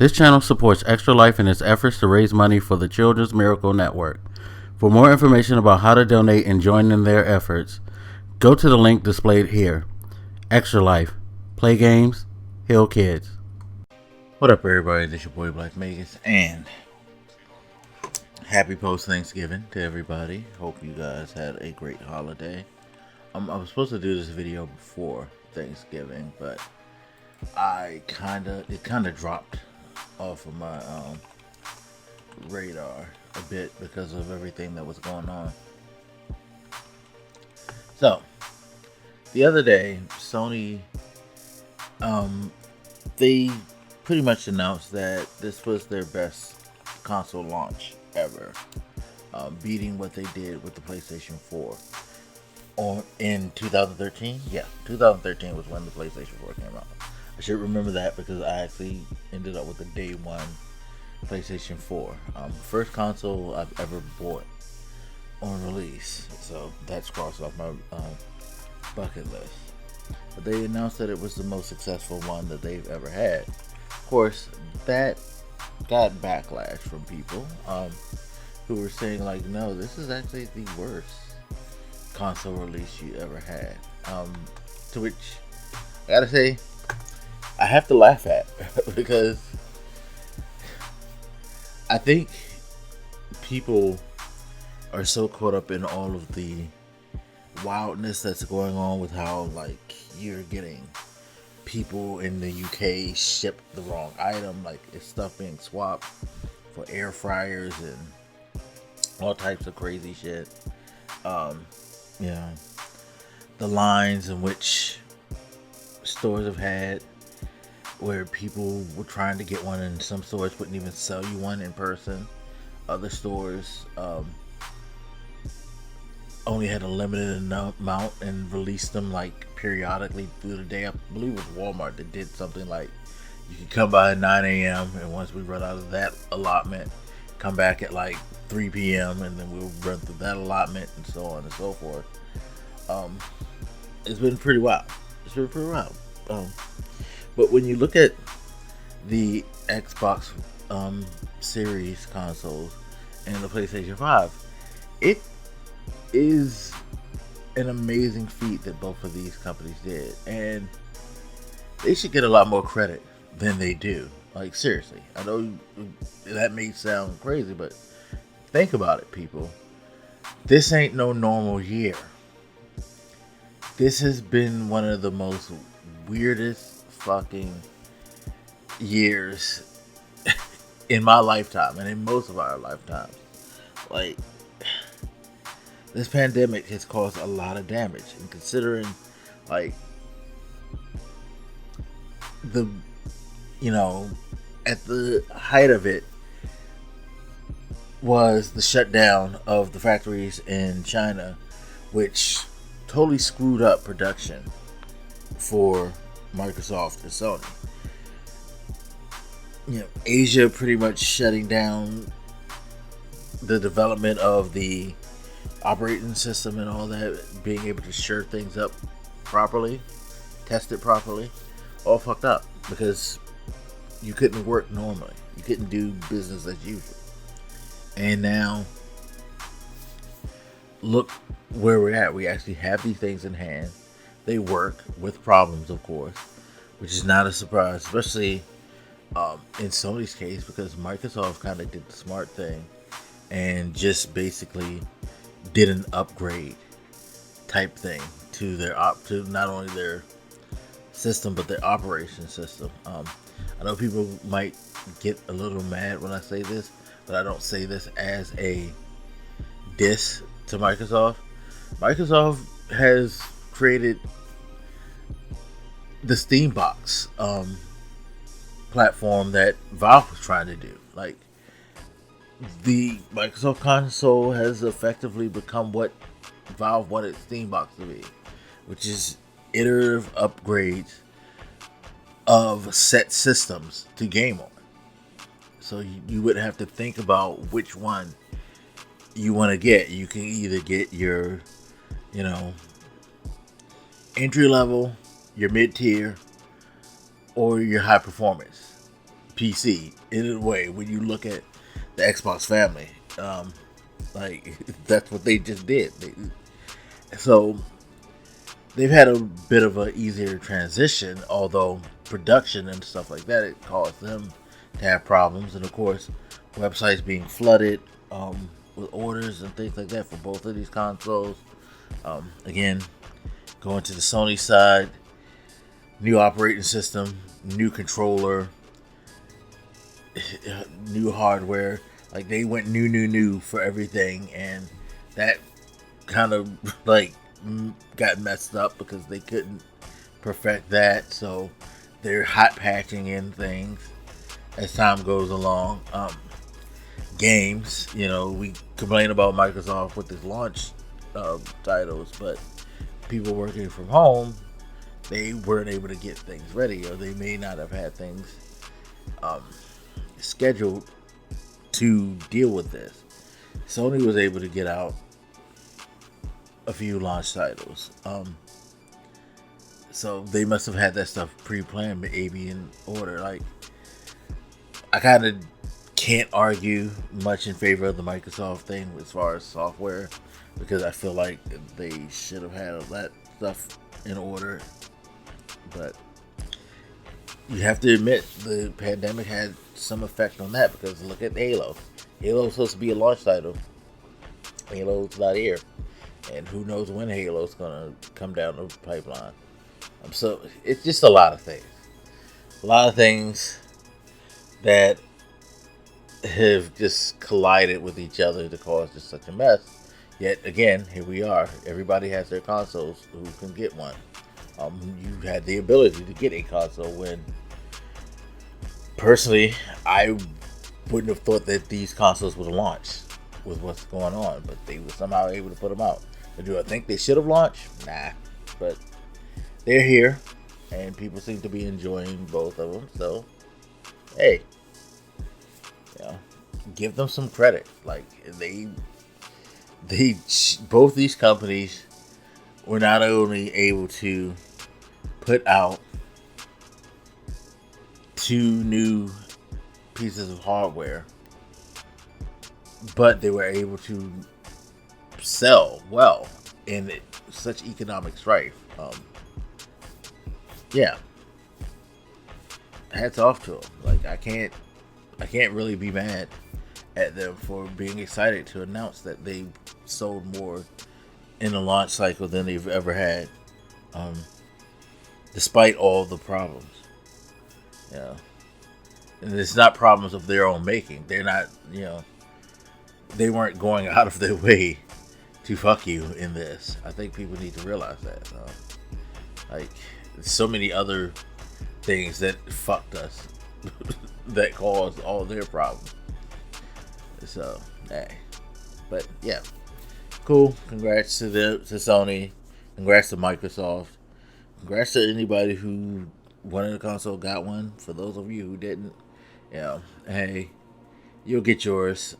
This channel supports Extra Life in its efforts to raise money for the Children's Miracle Network. For more information about how to donate and join in their efforts, go to the link displayed here. Extra Life. Play games, heal kids. What up, everybody? This your boy Blak Magus, and happy post-Thanksgiving to everybody. Hope you guys had a great holiday. I was supposed to do this video before Thanksgiving, but it kind of dropped off of my radar a bit because of everything that was going on. So the other day, Sony they pretty much announced that this was their best console launch ever, beating what they did with the PlayStation 4 in 2013. Yeah, 2013 was when the PlayStation 4 came out. I should remember that because I actually ended up with the day one PlayStation 4. First console I've ever bought on release. So that's crossed off my bucket list. But they announced that it was the most successful one that they've ever had. Of course, that got backlash from people who were saying, like, no, this is actually the worst console release you ever had. To which I gotta say, I have to laugh at because I think people are so caught up in all of the wildness that's going on with how, like, you're getting people in the UK ship the wrong item, like it's stuff being swapped for air fryers and all types of crazy shit. The lines in which stores have had where people were trying to get one and some stores wouldn't even sell you one in person. Other stores only had a limited amount and released them like periodically through the day. I believe it was Walmart that did something like you could come by at 9 a.m. and once we run out of that allotment, come back at like 3 p.m. and then we'll run through that allotment and so on and so forth. It's been pretty wild. But when you look at the Xbox Series consoles and the PlayStation 5, it is an amazing feat that both of these companies did, and they should get a lot more credit than they do. Like, seriously, I know that may sound crazy, but think about it, people. This ain't no normal year. This has been one of the most weirdest fucking years in my lifetime and in most of our lifetimes. Like, this pandemic has caused a lot of damage, and considering, like, at the height of it was the shutdown of the factories in China, which totally screwed up production for Microsoft and Sony. Asia pretty much shutting down the development of the operating system and all that, being able to share things up properly, test it properly, all fucked up because you couldn't work normally. You couldn't do business as usual. And now, look where we're at. We actually have these things in hand. They work with problems, of course, which is not a surprise, especially in Sony's case, because Microsoft kind of did the smart thing and just basically did an upgrade type thing to to not only their system but their operation system. I know people might get a little mad when I say this, but I don't say this as a diss to Microsoft. Microsoft has created the Steam box platform that Valve was trying to do. Like, the Microsoft console has effectively become what Valve wanted Steam box to be, which is iterative upgrades of set systems to game on. So you would have to think about which one you want to get. You can either get your, entry level, your mid tier, or your high performance PC in a way when you look at the Xbox family. Like that's what they just did. So they've had a bit of an easier transition, although production and stuff like that, it caused them to have problems. And of course, websites being flooded with orders and things like that for both of these consoles. Again, going to the Sony side, new operating system, new controller, new hardware. Like they went new for everything, and that kind of like got messed up because they couldn't perfect that. So they're hot patching in things as time goes along. Games, we complain about Microsoft with its launch titles, but people working from home, they weren't able to get things ready, or they may not have had things scheduled to deal with this. Sony was able to get out a few launch titles. So they must have had that stuff pre-planned, maybe in order. Like, I kind of can't argue much in favor of the Microsoft thing as far as software, because I feel like they should have had all that stuff in order. But you have to admit the pandemic had some effect on that, because look at Halo. Halo's supposed to be a launch title. Halo's not here. And who knows when Halo's going to come down the pipeline. So it's just a lot of things. A lot of things that have just collided with each other to cause just such a mess. Yet again, here we are. Everybody has their consoles who can get one. You had the ability to get a console when, personally, I wouldn't have thought that these consoles would launch with what's going on, but they were somehow able to put them out. But do I think they should have launched? Nah, but they're here, and people seem to be enjoying both of them. So, hey, give them some credit. Like they both these companies were not only able to put out 2 new pieces of hardware, but they were able to sell well in such economic strife. Yeah, hats off to them. Like I can't really be mad at them for being excited to announce that they sold more in a launch cycle than they've ever had, despite all the problems. Yeah, and it's not problems of their own making. They're not, they weren't going out of their way to fuck you in this. I think people need to realize that. Like, so many other things that fucked us that caused all their problems. So, hey. But yeah, cool. Congrats to Sony. Congrats to Microsoft. Congrats to anybody who wanted a console, got one. For those of you who didn't, hey, you'll get yours.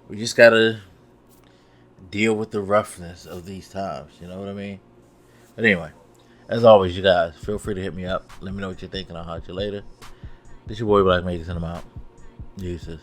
We just gotta deal with the roughness of these times. You know what I mean? But anyway, as always, you guys, feel free to hit me up. Let me know what you're thinking. I'll holler at you later. This your boy Blak, Magus, and I'm out. Deuces.